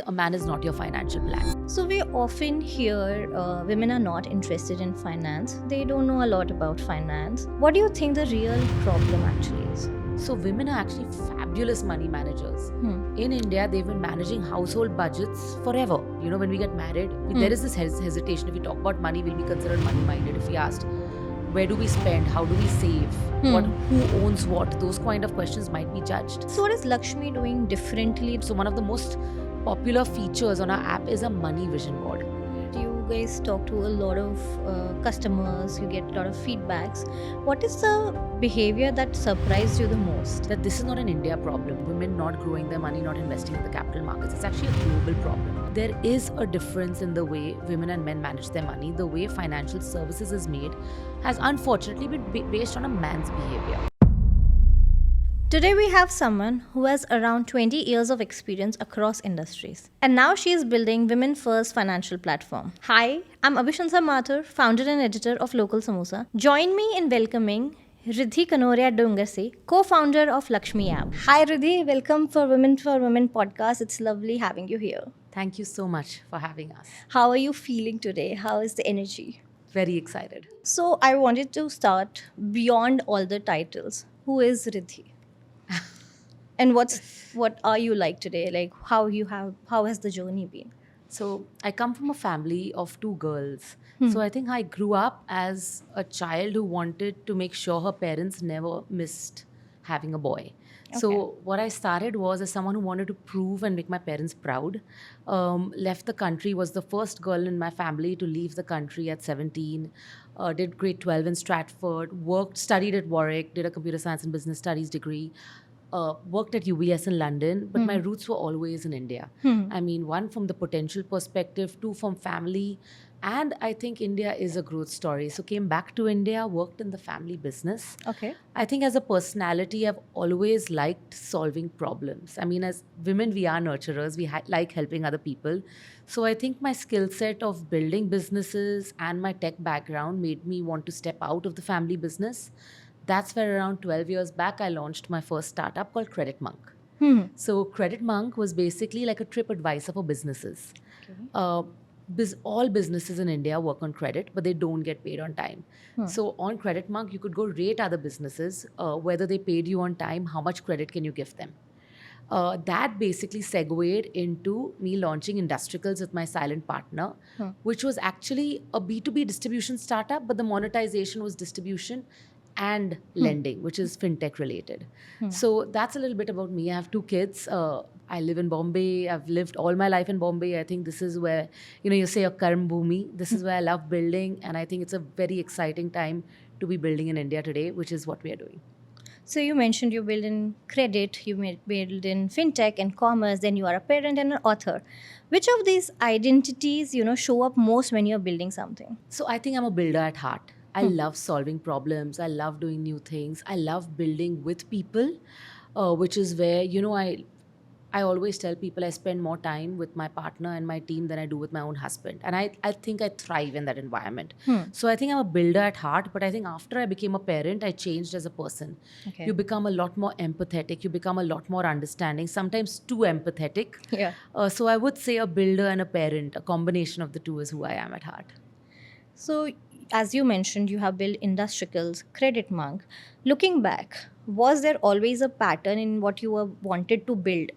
A man is not your financial plan. So we often hear women are not interested in finance. They don't know a lot about finance. What do you think the real problem actually is? So women are actually fabulous money managers. Hmm. In India, they've been managing household budgets forever. When we get married, there is this hesitation. If we talk about money, we'll be considered money-minded. If we asked, where do we spend? How do we save? Who owns what? Those kind of questions might be judged. So what is Lakshmi doing differently? So one of the most popular features on our app is a money vision board. You guys talk to a lot of customers. You get a lot of feedbacks. What is the behavior that surprised you the most? That this is not an India problem. Women not growing their money, not investing in the capital markets. It's actually a global problem. There is a difference in the way women and men manage their money. The way financial services is made has unfortunately been based on a man's behavior. Today we have someone who has around 20 years of experience across industries. And now she is building Women First financial platform. Hi, I'm Abhishansa Mathur, founder and editor of Local Samosa. Join me in welcoming Riddhi Kanoria Dungarse, co-founder of Lakshmi app. Hi Riddhi, welcome for Women podcast. It's lovely having you here. Thank you so much for having us. How are you feeling today? How is the energy? Very excited. So I wanted to start beyond all the titles. Who is Riddhi? And what are you like today? Like how has the journey been? So I come from a family of two girls. So I think I grew up as a child who wanted to make sure her parents never missed having a boy. So what I started was as someone who wanted to prove and make my parents proud. Left the country, was the first girl in my family to leave the country at 17. Did grade 12 in Stratford, studied at Warwick, did a computer science and business studies degree. Worked at UBS in London, but my roots were always in India. I mean, one, from the potential perspective, two, from family. And I think India is a growth story. So came back to India, worked in the family business. Okay. I think as a personality, I've always liked solving problems. I mean, as women, we are nurturers. We like helping other people. So I think my skill set of building businesses and my tech background made me want to step out of the family business. That's where around 12 years back, I launched my first startup called Credit Monk. So Credit Monk was basically like a trip advisor for businesses. All businesses in India work on credit, but they don't get paid on time. So on Credit Monk, you could go rate other businesses, whether they paid you on time, how much credit can you give them. That basically segued into me launching Industricals with my silent partner, which was actually a B2B distribution startup, but the monetization was distribution and lending, which is fintech related. So that's a little bit about me. I have two kids. I live in Bombay. I've lived all my life in Bombay. I think this is where, you say a Karm Bhumi. This is where I love building. And I think it's a very exciting time to be building in India today, which is what we are doing. So you mentioned you build in credit, you build in fintech and commerce, then you are a parent and an author. Which of these identities, show up most when you're building something? So I think I'm a builder at heart. I love solving problems. I love doing new things. I love building with people, which is where, I always tell people I spend more time with my partner and my team than I do with my own husband. And I think I thrive in that environment. So I think I'm a builder at heart, but I think after I became a parent, I changed as a person. Okay. You become a lot more empathetic. You become a lot more understanding, sometimes too empathetic. Yeah. So I would say a builder and a parent, a combination of the two is who I am at heart. So as you mentioned, you have built Industricals, Credit Monk. Looking back, was there always a pattern in what you wanted to build?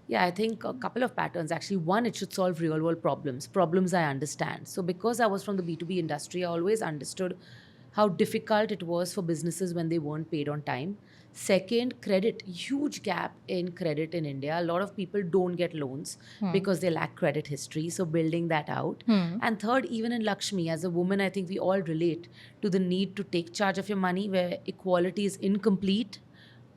Yeah, I think a couple of patterns actually. One, it should solve real world problems I understand. So, because I was from the B2B industry, I always understood how difficult it was for businesses when they weren't paid on time. Second, credit, huge gap in credit in India. A lot of people don't get loans because they lack credit history. So, building that out. And third, even in Lakshmi, as a woman, I think we all relate to the need to take charge of your money where equality is incomplete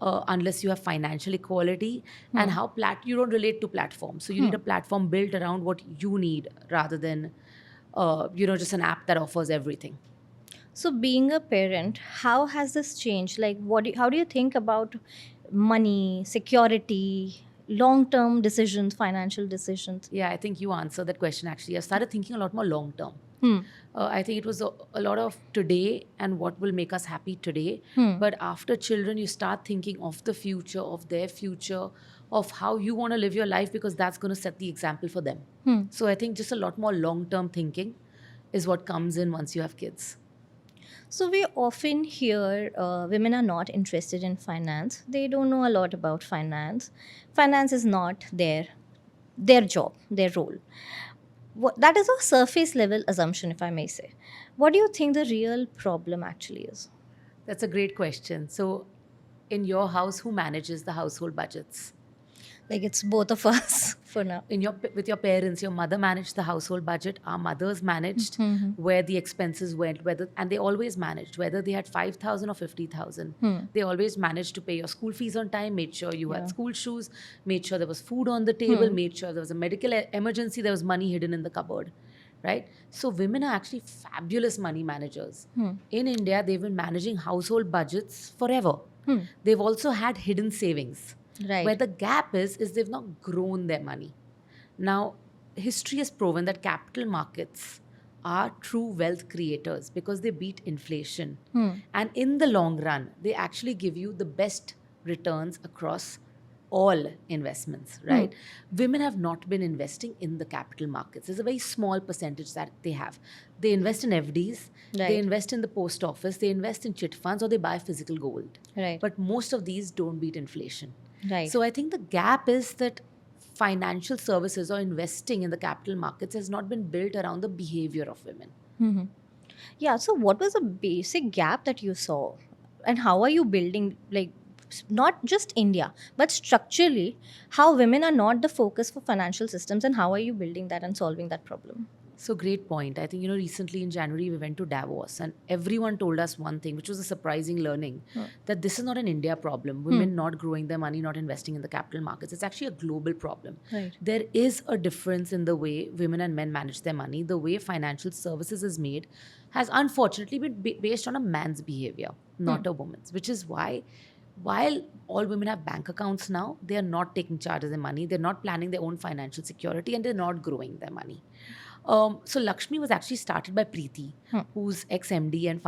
unless you have financial equality, and how you don't relate to platforms. So you need a platform built around what you need rather than, just an app that offers everything. So being a parent, how has this changed? Like, how do you think about money, security, long-term decisions, financial decisions? Yeah, I think you answered that question actually. I started thinking a lot more long term. I think it was a lot of today and what will make us happy today. But after children, you start thinking of the future, of their future, of how you want to live your life, because that's going to set the example for them. So I think just a lot more long-term thinking is what comes in once you have kids. So we often hear women are not interested in finance. They don't know a lot about finance. Finance is not their job, their role. That is a surface level assumption, if I may say. What do you think the real problem actually is? That's a great question. So in your house, who manages the household budgets? Like it's both of us for now. With your parents, your mother managed the household budget. Our mothers managed where the expenses went, and they always managed whether they had 5,000 or 50,000. They always managed to pay your school fees on time, made sure you had school shoes, made sure there was food on the table, made sure there was a medical emergency, there was money hidden in the cupboard. Right? So women are actually fabulous money managers. In India, they've been managing household budgets forever. They've also had hidden savings. Right. Where the gap is they've not grown their money. Now, history has proven that capital markets are true wealth creators because they beat inflation. And in the long run, they actually give you the best returns across all investments, right? Women have not been investing in the capital markets. There's a very small percentage that they have. They invest in FDs, Right. they invest in the post office, they invest in chit funds, or they buy physical gold. Right. But most of these don't beat inflation. Right. So I think the gap is that financial services or investing in the capital markets has not been built around the behavior of women. Yeah, so what was the basic gap that you saw? And how are you building, like, not just India, but structurally, how women are not the focus for financial systems, and how are you building that and solving that problem? So great point. I think, recently in January, we went to Davos and everyone told us one thing, which was a surprising learning, that this is not an India problem. Women not growing their money, not investing in the capital markets. It's actually a global problem. Right. There is a difference in the way women and men manage their money. The way financial services is made has unfortunately been based on a man's behavior, not a woman's, which is why while all women have bank accounts now, they are not taking charge of their money. They're not planning their own financial security, and they're not growing their money. So Lakshmi was actually started by Preeti, who's ex-MD and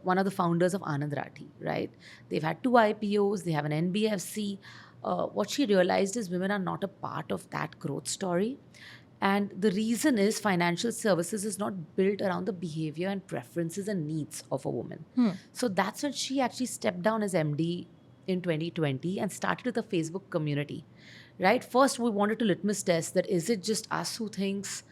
one of the founders of Anand Rathi, right? They've had 2 IPOs, they have an NBFC. What she realized is women are not a part of that growth story. And the reason is financial services is not built around the behavior and preferences and needs of a woman. So that's when she actually stepped down as MD in 2020 and started with a Facebook community, right? First, we wanted to litmus test that is it just us who thinks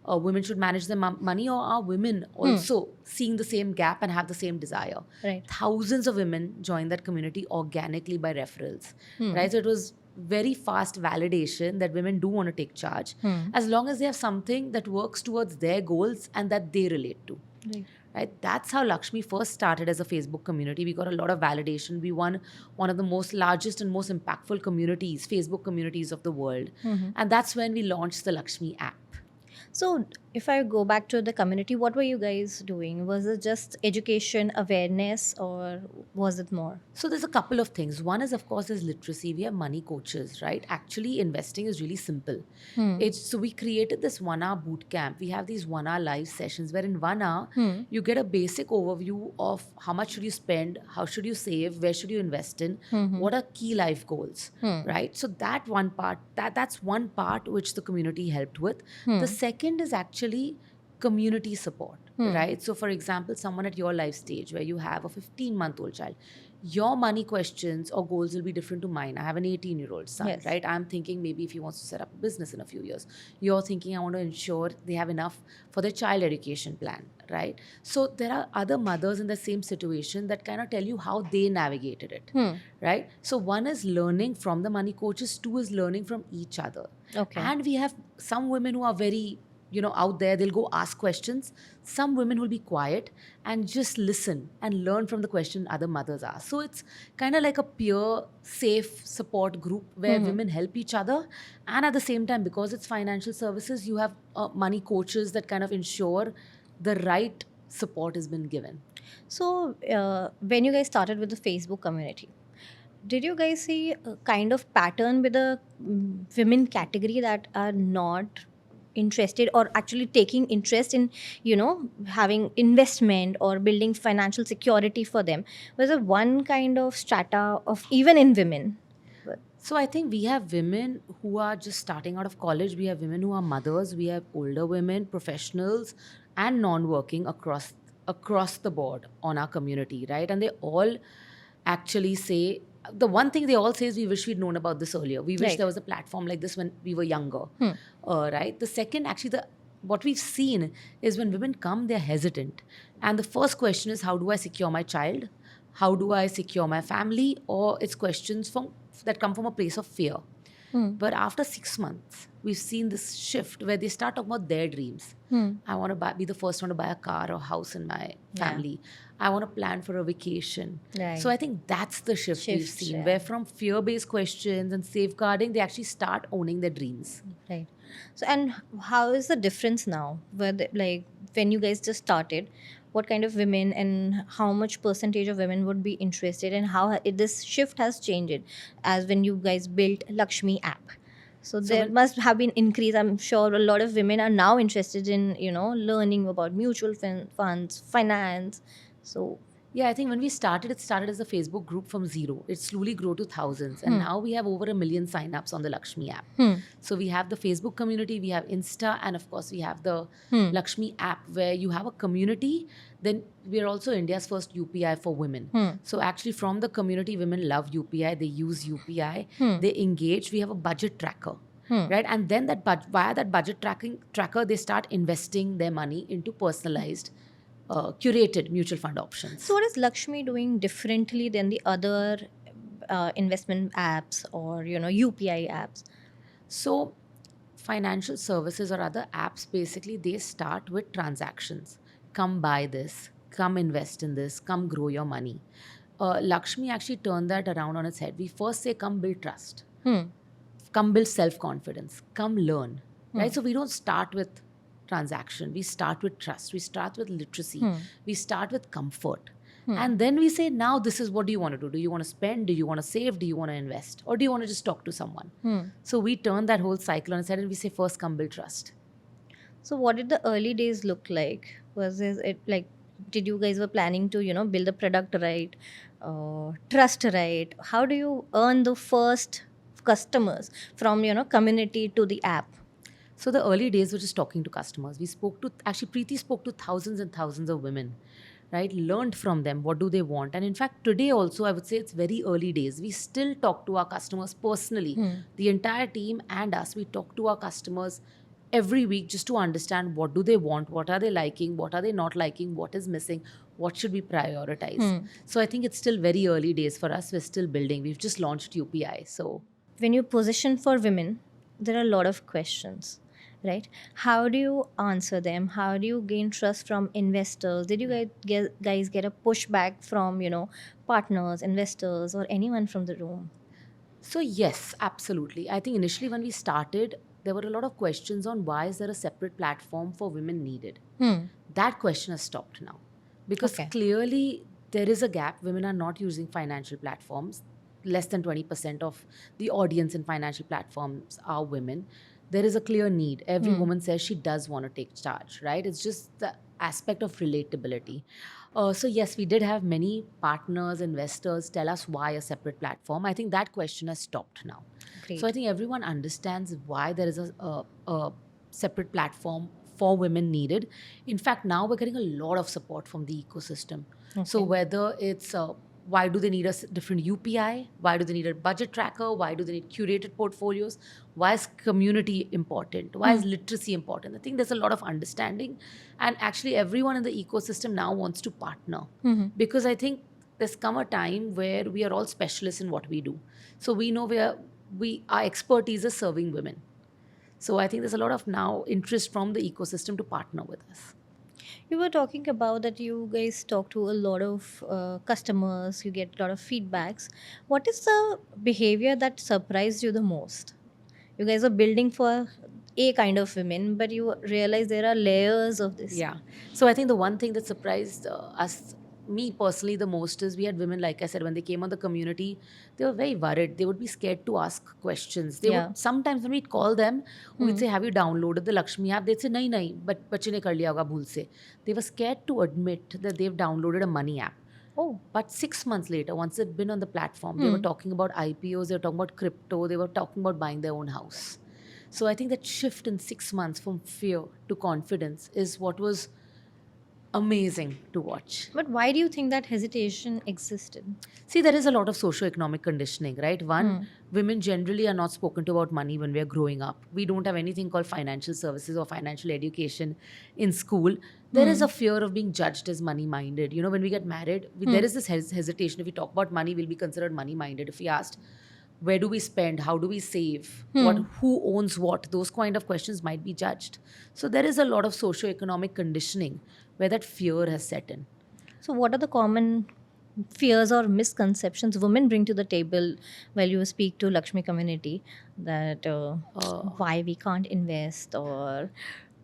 women should manage their money, or are women also seeing the same gap and have the same desire? Right. Thousands of women joined that community organically by referrals, right? So it was very fast validation that women do want to take charge as long as they have something that works towards their goals and that they relate to. Right? That's how Lakshmi first started as a Facebook community. We got a lot of validation. We won one of the most largest and most impactful communities, Facebook communities of the world. And that's when we launched the Lakshmi app. So, if I go back to the community, what were you guys doing? Was it just education, awareness, or was it more? So there's a couple of things. One is, of course, there's literacy. We have money coaches, right? Actually, investing is really simple. So we created this 1-hour boot camp. We have these 1-hour live sessions where in 1 hour, you get a basic overview of how much should you spend, how should you save, where should you invest in, what are key life goals, right? So that one part, that's one part which the community helped with. The second is actually community support, right? So for example, someone at your life stage where you have a 15-month-old child, your money questions or goals will be different to mine. I have an 18-year-old son, Yes. right? I'm thinking maybe if he wants to set up a business in a few years. You're thinking I want to ensure they have enough for their child education plan, right? So there are other mothers in the same situation that kind of tell you how they navigated it, right? So one is learning from the money coaches, two is learning from each other. Okay. And we have some women who are very out there, they'll go ask questions. Some women will be quiet and just listen and learn from the question other mothers ask. So it's kind of like a peer, safe support group where women help each other. And at the same time, because it's financial services, you have money coaches that kind of ensure the right support has been given. So, when you guys started with the Facebook community, did you guys see a kind of pattern with the women category that are not interested or actually taking interest in having investment or building financial security for them? Was there one kind of strata of even in women? So I think we have women who are just starting out of college. We have women who are mothers. We have older women, professionals, and non-working across the board on our community, right? And they all actually say the one thing they all say is we wish we'd known about this earlier. We wish Right. there was a platform like this when we were younger, right? The second, actually, the what we've seen is when women come, they're hesitant, and the first question is, how do I secure my child? How do I secure my family? Or it's questions that come from a place of fear. But after 6 months, we've seen this shift where they start talking about their dreams. I want to be the first one to buy a car or house in my Yeah. family. I want to plan for a vacation. Right. So I think that's the shift we've Shift, seen, yeah. where from fear-based questions and safeguarding, they actually start owning their dreams. Right. So, and how is the difference now? Like when you guys just started, what kind of women and how much percentage of women would be interested, and how this shift has changed as when you guys built Lakshmi app? So there when- must have been increase. I'm sure a lot of women are now interested in learning about mutual funds, finance. So Yeah, I think when we started, it started as a Facebook group from zero. It slowly grew to thousands. And now we have over 1 million signups on the Lakshmi app. So we have the Facebook community, we have Insta, and of course, we have the Lakshmi app where you have a community. Then we are also India's first UPI for women. So actually, from the community, women love UPI, they use UPI, they engage. We have a budget tracker. Right, and then via that budget tracker, they start investing their money into personalized curated mutual fund options. So, what is Lakshmi doing differently than the other investment apps or UPI apps? So, financial services or other apps basically they start with transactions. Come buy this, come invest in this, come grow your money. Lakshmi actually turned that around on its head. We first say, come build trust, come build self confidence, come learn. Right? So, we don't start with transaction, we start with trust, we start with literacy, we start with comfort. And then we say, now this is what do you want to do? Do you want to spend? Do you want to save? Do you want to invest? Or do you want to just talk to someone? So we turn that whole cycle on its head and we say, first come build trust. So, what did the early days look like? Was it like, did you guys were planning to build the product right, trust right? How do you earn the first customers from community to the app? So the early days were just talking to customers. Actually, Preeti spoke to thousands and thousands of women, right? Learned from them, what do they want? And in fact, today also, I would say it's very early days. We still talk to our customers personally. The entire team and us, we talk to our customers every week just to understand what do they want, what are they liking, what are they not liking, what is missing, what should we prioritize. So I think it's still very early days for us. We're still building. We've just launched UPI. So When you position for women, there are a lot of questions, right? How do you answer them? How do you gain trust from investors? Did you guys get a pushback from partners, investors, or anyone from the room? So yes, absolutely. I think initially when we started, there were a lot of questions on why is there a separate platform for women needed. That question has stopped now because Okay. clearly there is a gap. Women are not using financial platforms. Less than 20% of the audience in financial platforms are women. There is a clear need. Every woman says she does want to take charge, right? It's just the aspect of relatability. So yes, we did have many partners, investors tell us why a separate platform. I think that question has stopped now. Great. So I think everyone understands why there is a separate platform for women needed. In fact, now we're getting a lot of support from the ecosystem. So whether it's why do they need a different UPI? Why do they need a budget tracker? Why do they need curated portfolios? Why is community important? Why is literacy important? I think there's a lot of understanding. And actually, everyone in the ecosystem now wants to partner because I think there's come a time where we are all specialists in what we do. So we know our expertise is serving women. So I think there's a lot of now interest from the ecosystem to partner with us. You were talking about that you guys talk to a lot of customers, you get a lot of feedbacks. What is the behavior that surprised you the most? You guys are building for a kind of women, but you realize there are layers of this. Yeah. So I think the one thing that surprised me personally the most is we had women, like I said, when they came on the community, they were very worried. They would be scared to ask questions. They Yeah. would sometimes when we'd call them, we'd say, "Have you downloaded the Lakshmi app?" They'd say, "Nahi, nahi, but बच्चे ने कर लिया होगा भूल से." They were scared to admit that they've downloaded a money app. Oh, But 6 months later, once they'd been on the platform, they were talking about IPOs, they were talking about crypto, they were talking about buying their own house. So I think that shift in 6 months from fear to confidence is what was amazing to watch. but why do you think that hesitation existed? See, there is a lot of socioeconomic conditioning, right? One, women generally are not spoken to about money when we are growing up. We don't have anything called financial services or financial education in school. There is a fear of being judged as money minded. You know, when we get married, there is this hesitation. If we talk about money, we'll be considered money minded. If we asked, where do we spend? How do we save? Who owns what? Those kind of questions might be judged. So there is a lot of socioeconomic conditioning where that fear has set in. So, what are the common fears or misconceptions women bring to the table while you speak to Lakshmi community, that why we can't invest or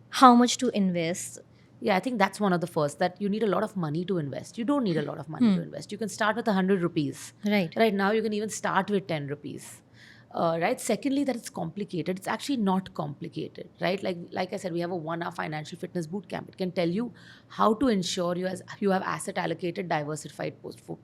how much to invest? Yeah, I think that's one of the first, that you need a lot of money to invest. You don't need a lot of money to invest. You can start with 100 rupees. Right. Right now, you can even start with 10 rupees. Right. Secondly, that it's complicated. It's actually not complicated. Right. Like I said, we have a 1-hour financial fitness boot camp. It can tell you how to ensure you have asset allocated, diversified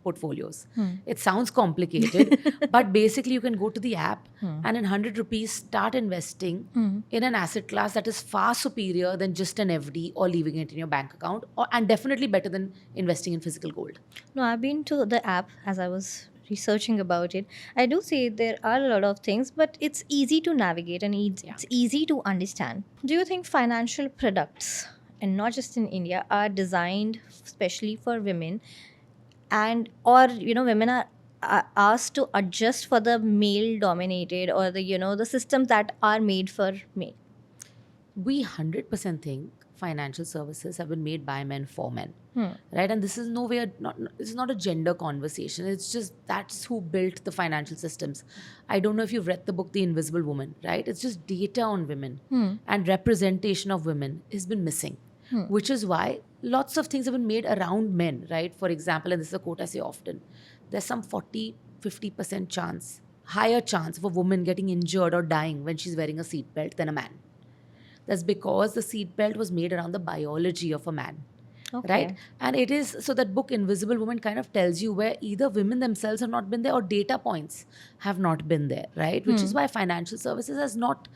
portfolios. It sounds complicated, but basically you can go to the app and in 100 rupees start investing in an asset class that is far superior than just an FD or leaving it in your bank account, and definitely better than investing in physical gold. No, I've been to the app as I was researching about it. I do see there are a lot of things, but it's easy to navigate and it's easy to understand. Do you think financial products, and not just in India, are designed specially for women, and or women are asked to adjust for the male dominated or the the systems that are made for male? We 100% think financial services have been made by men for men, right? And this is nowhere, this is not a gender conversation. It's just that's who built the financial systems. I don't know if you've read the book The Invisible Woman, right? It's just data on women and representation of women has been missing, which is why lots of things have been made around men, right? For example, and this is a quote I say often, there's some 40-50% chance, higher chance of a woman getting injured or dying when she's wearing a seatbelt than a man. That's because the seatbelt was made around the biology of a man. Okay. Right? And it is so that book Invisible Woman kind of tells you where either women themselves have not been there or data points have not been there, right? Which is why financial services has not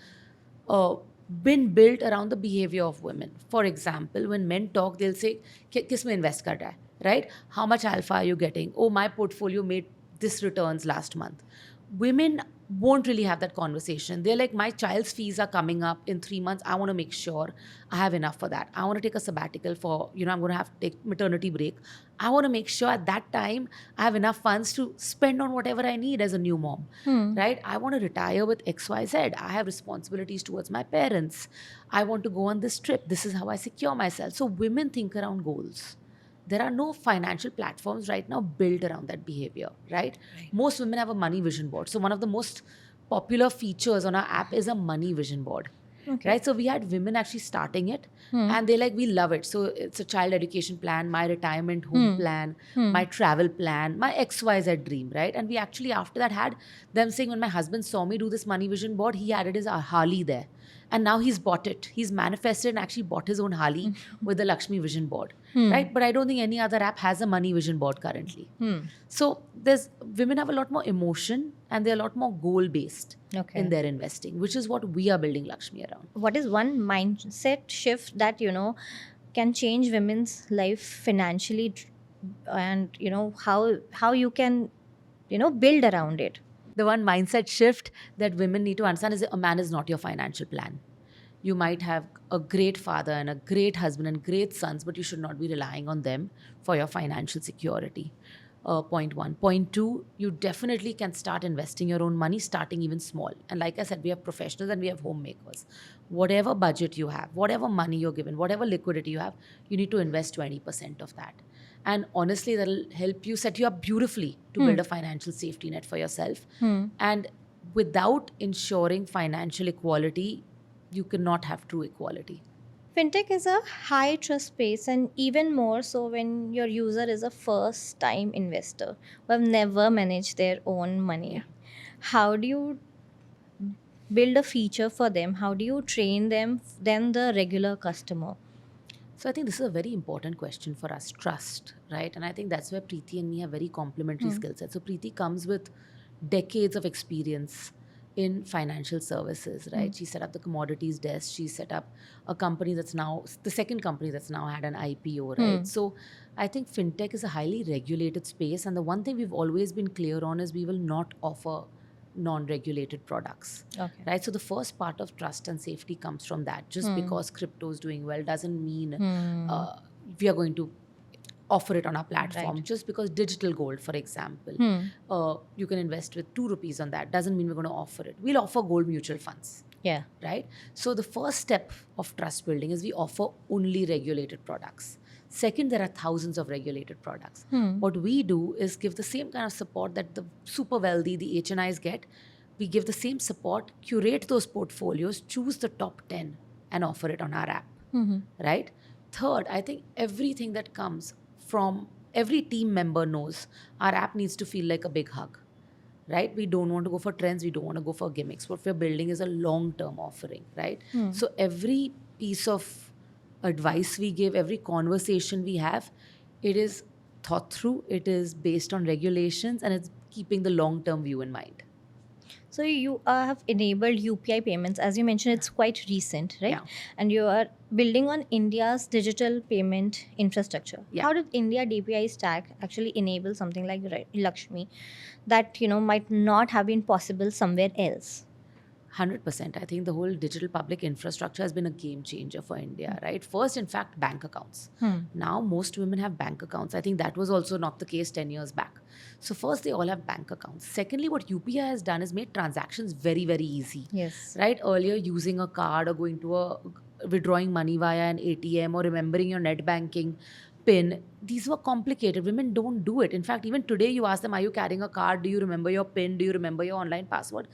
been built around the behavior of women. For example, when men talk, they'll say, "Kis mein invest kar raha hai?" Right? How much alpha are you getting? Oh, my portfolio made this returns last month. Women won't really have that conversation. They're like, my child's fees are coming up in 3 months. I want to make sure I have enough for that. I want to take a sabbatical for, I'm going to have to take maternity break. I want to make sure at that time I have enough funds to spend on whatever I need as a new mom, right? I want to retire with XYZ. I have responsibilities towards my parents. I want to go on this trip. This is how I secure myself. So women think around goals. There are no financial platforms right now built around that behavior, right? Most women have a money vision board. So one of the most popular features on our app is a money vision board. Okay. Right? So we had women actually starting it and they're like, we love it. So it's a child education plan, my retirement home plan, my travel plan, my XYZ dream, right? And we actually after that had them saying, when my husband saw me do this money vision board, he added his Harley there. And now he's bought it. He's manifested and actually bought his own Harley with the Lakshmi Vision Board, right? But I don't think any other app has a money vision board currently. So women have a lot more emotion and they're a lot more goal based in their investing, which is what we are building Lakshmi around. What is one mindset shift that can change women's life financially, and how you can build around it? The one mindset shift that women need to understand is that a man is not your financial plan. You might have a great father and a great husband and great sons, but you should not be relying on them for your financial security. Point one. Point two, you definitely can start investing your own money, starting even small. And like I said, we have professionals and we have homemakers. Whatever budget you have, whatever money you're given, whatever liquidity you have, you need to invest 20% of that. And honestly, that'll help you set you up beautifully to build a financial safety net for yourself. And without ensuring financial equality, you cannot have true equality. Fintech is a high trust space, and even more so when your user is a first time investor who have never managed their own money. How do you build a feature for them? How do you train them than the regular customer? So I think this is a very important question for us, trust, right? And I think that's where Preeti and me have very complementary skill sets. So Preeti comes with decades of experience in financial services, right? She set up the commodities desk. She set up a company that's now the second company that's now had an IPO, right? So I think fintech is a highly regulated space, and the one thing we've always been clear on is we will not offer non-regulated products, Okay. right? So the first part of trust and safety comes from that. Just because crypto is doing well doesn't mean we are going to offer it on our platform. Right. Just because digital gold, for example, you can invest with 2 rupees on that, doesn't mean we're going to offer it. We'll offer gold mutual funds, Yeah. right? So the first step of trust building is we offer only regulated products. Second, there are thousands of regulated products. What we do is give the same kind of support that the super wealthy, the HNIs get. We give the same support, curate those portfolios, choose the top 10 and offer it on our app, right? Third, I think everything that comes from every team member knows our app needs to feel like a big hug, right? We don't want to go for trends, we don't want to go for gimmicks. What we're building is a long-term offering, right? So every piece of advice we give, every conversation we have, it is thought through, it is based on regulations, and it's keeping the long-term view in mind. So you have enabled UPI payments. As you mentioned, it's quite recent, right? Yeah. And you are building on India's digital payment infrastructure. Yeah. How did India DPI stack actually enable something like Lakshmi that might not have been possible somewhere else? 100%. I think the whole digital public infrastructure has been a game changer for India, right? First, in fact, bank accounts. Now, most women have bank accounts. I think that was also not the case 10 years back. So, first, they all have bank accounts. Secondly, what UPI has done is made transactions very, very easy. Yes. Right? Earlier, using a card or going to withdrawing money via an ATM or remembering your net banking PIN, these were complicated. Women don't do it. In fact, even today, you ask them, are you carrying a card? Do you remember your PIN? Do you remember your online password?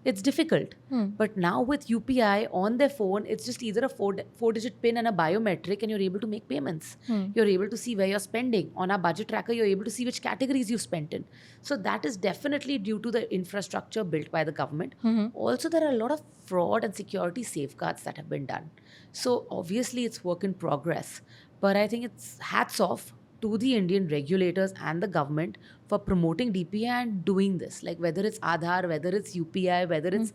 It's difficult. But now with UPI on their phone, it's just either a four-digit PIN and a biometric, and you're able to make payments. You're able to see where you're spending. On our budget tracker, you're able to see which categories you've spent in. So that is definitely due to the infrastructure built by the government. Also, there are a lot of fraud and security safeguards that have been done. So obviously, it's work in progress. But I think it's hats off to the Indian regulators and the government for promoting DPI and doing this. Like whether it's Aadhaar, whether it's UPI, whether it's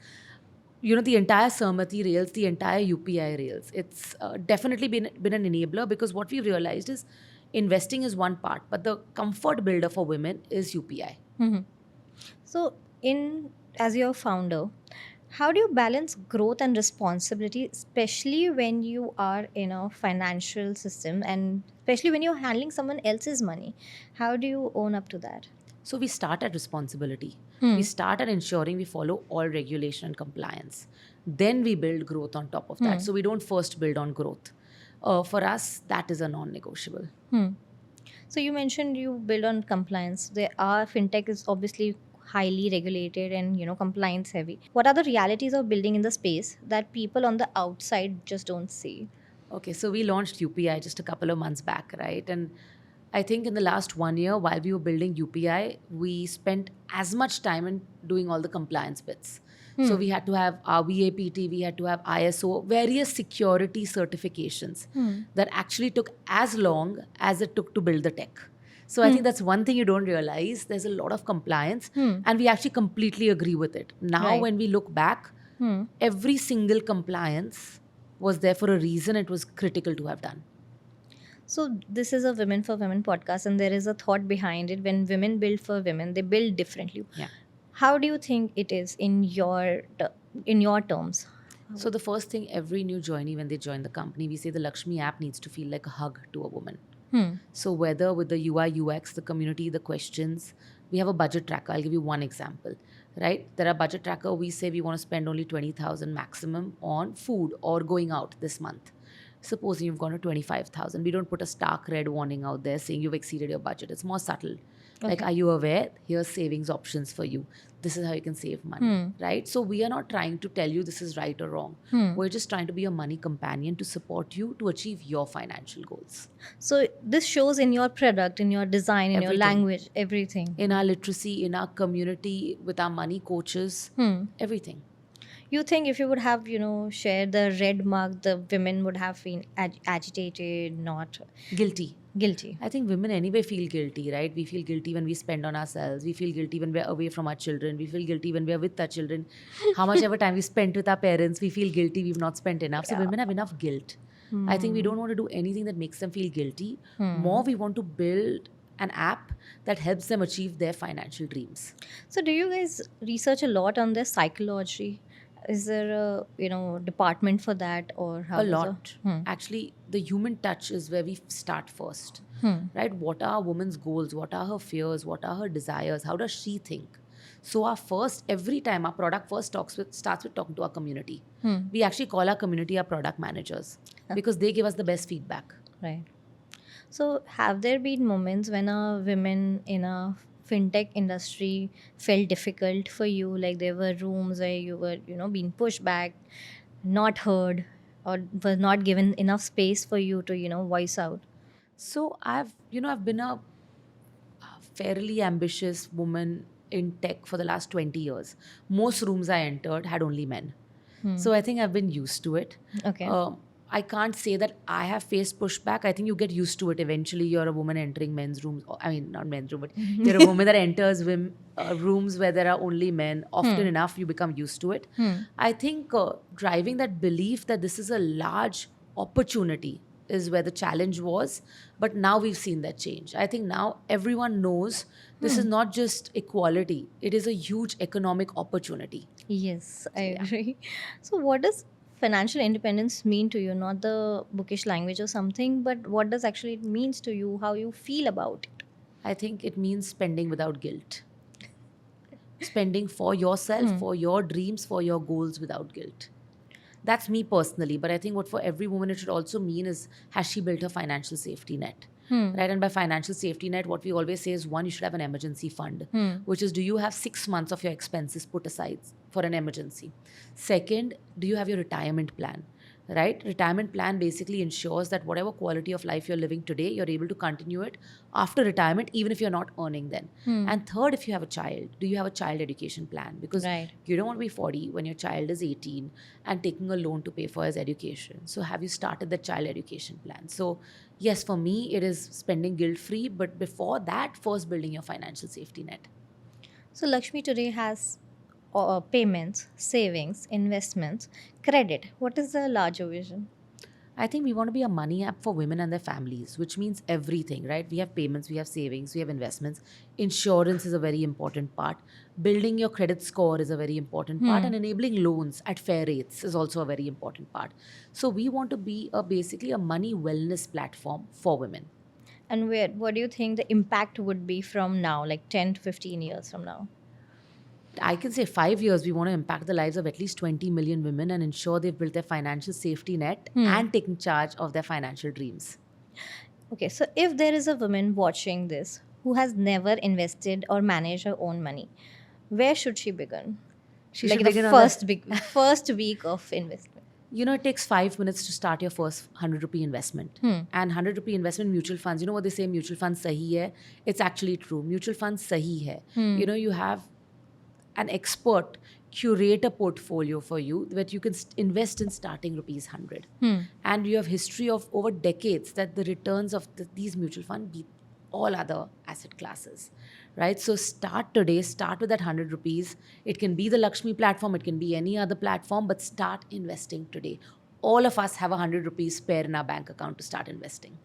the entire Sarmati rails, the entire UPI rails. It's definitely been an enabler, because what we've realized is investing is one part, but the comfort builder for women is UPI. So, as your founder, how do you balance growth and responsibility, especially when you are in a financial system and especially when you're handling someone else's money? How do you own up to that? So we start at responsibility. We start at ensuring we follow all regulation and compliance. Then we build growth on top of that. So we don't first build on growth. For us, that is a non-negotiable. So you mentioned you build on compliance. Fintech is obviously highly regulated and compliance heavy. What are the realities of building in the space that people on the outside just don't see? Okay, so we launched UPI just a couple of months back, right? And I think in the last 1 year, while we were building UPI, we spent as much time in doing all the compliance bits. So we had to have RBAPT, we had to have ISO, various security certifications that actually took as long as it took to build the tech. So I think that's one thing you don't realize. There's a lot of compliance, and we actually completely agree with it. Now, Right. when we look back, every single compliance was there for a reason. It was critical to have done. So this is a Women for Women podcast, and there is a thought behind it. When women build for women, they build differently. Yeah. How do you think it is in your terms? So the first thing, every new joinee, when they join the company, we say the Lakshmi app needs to feel like a hug to a woman. So whether with the UI, UX, the community, the questions, we have a budget tracker. I'll give you one example, right? There are budget tracker. We say we want to spend only 20,000 maximum on food or going out this month. Supposing you've gone to 25,000, we don't put a stark red warning out there saying you've exceeded your budget. It's more subtle. Like, are you aware? Here's savings options for you. This is how you can save money, right? So we are not trying to tell you this is right or wrong. We're just trying to be a money companion to support you to achieve your financial goals. So this shows in your product, in your design, in your Everything. language, everything. In our literacy, in our community, with our money coaches, everything. You think if you would have, shared the red mark, the women would have been agitated, not Guilty. guilty? I think women anyway feel guilty, right? We feel guilty when we spend on ourselves. We feel guilty when we're away from our children. We feel guilty when we're with our children. How much ever time we spent with our parents, we feel guilty we've not spent enough. So Yeah. women have enough guilt. I think we don't want to do anything that makes them feel guilty. More, we want to build an app that helps them achieve their financial dreams. So, do you guys research a lot on their psychology? Is there a department for that, or how A does lot. Actually, the human touch is where we start first. Right? What are a woman's goals? What are her fears? What are her desires? How does she think? So every time our product first starts with talking to our community. We actually call our community our product managers because they give us the best feedback. Right. So, have there been moments when a women in a fintech industry felt difficult for you? Like there were rooms where you were, being pushed back, not heard, or was not given enough space for you to, voice out? So I've been a fairly ambitious woman in tech for the last 20 years. Most rooms I entered had only men. So I think I've been used to it. Okay. I can't say that I have faced pushback. I think you get used to it. Eventually, you're a woman entering men's rooms. I mean, not men's room, but you're a woman that enters rooms where there are only men. Often enough, you become used to it. I think driving that belief that this is a large opportunity is where the challenge was. But now we've seen that change. I think now everyone knows this is not just equality, it is a huge economic opportunity. Yes, I agree. So, what does financial independence mean to you? Not the bookish language or something, but what does actually it means to you? How you feel about it? I think it means spending without guilt. Spending for yourself, for your dreams, for your goals without guilt. That's me personally, but I think what for every woman it should also mean is, has she built her financial safety net? Right? And by financial safety net, what we always say is, one, you should have an emergency fund, which is, do you have 6 months of your expenses put aside for an emergency? Second, do you have your retirement plan? Right? Retirement plan basically ensures that whatever quality of life you're living today, you're able to continue it after retirement, even if you're not earning then. And third, if you have a child, do you have a child education plan? Because Right. you don't want to be 40 when your child is 18 and taking a loan to pay for his education. So have you started the child education plan? So yes, for me, it is spending guilt-free, but before that, first building your financial safety net. So, Lakshmi today has payments, savings, investments, credit. What is the larger vision? I think we want to be a money app for women and their families, which means everything, right? We have payments, we have savings, we have investments. Insurance is a very important part. Building your credit score is a very important part, and enabling loans at fair rates is also a very important part. So we want to be basically a money wellness platform for women. And what do you think the impact would be from now, like 10 to 15 years from now? I can say 5 years, we want to impact the lives of at least 20 million women and ensure they've built their financial safety net and taken charge of their financial dreams. Okay, so if there is a woman watching this who has never invested or managed her own money, where should she begin? She Like should the begin on first week of investment. it takes 5 minutes to start your first 100 rupee investment. And 100 rupee investment in mutual funds, you know what they say, mutual funds sahi hai? It's actually true. Mutual funds sahi hai. You have an expert curate a portfolio for you that you can invest in starting rupees 100. And you have history of over decades that the returns of these mutual funds beat all other asset classes, right? So start today, start with that 100 rupees. It can be the Lakshmi platform, it can be any other platform, but start investing today. All of us have 100 rupees spare in our bank account to start investing.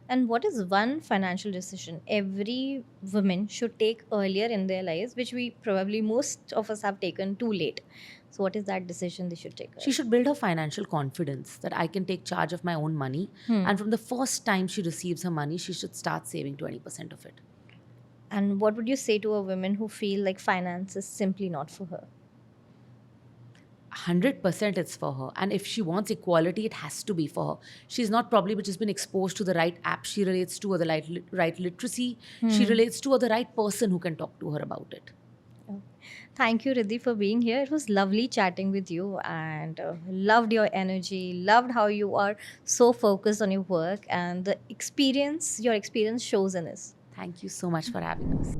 And what is one financial decision every woman should take earlier in their lives, which we probably most of us have taken too late? So, what is that decision they should take? She should build her financial confidence that I can take charge of my own money. And from the first time she receives her money, she should start saving 20% of it. And what would you say to a woman who feel like finance is simply not for her? 100% it's for her. And if she wants equality, it has to be for her. She's not probably just been exposed to the right app she relates to, or the right literacy she relates to, or the right person who can talk to her about it. Thank you, Riddhi, for being here. It was lovely chatting with you, and loved your energy, loved how you are so focused on your work, and your experience shows in this. Thank you so much for having us.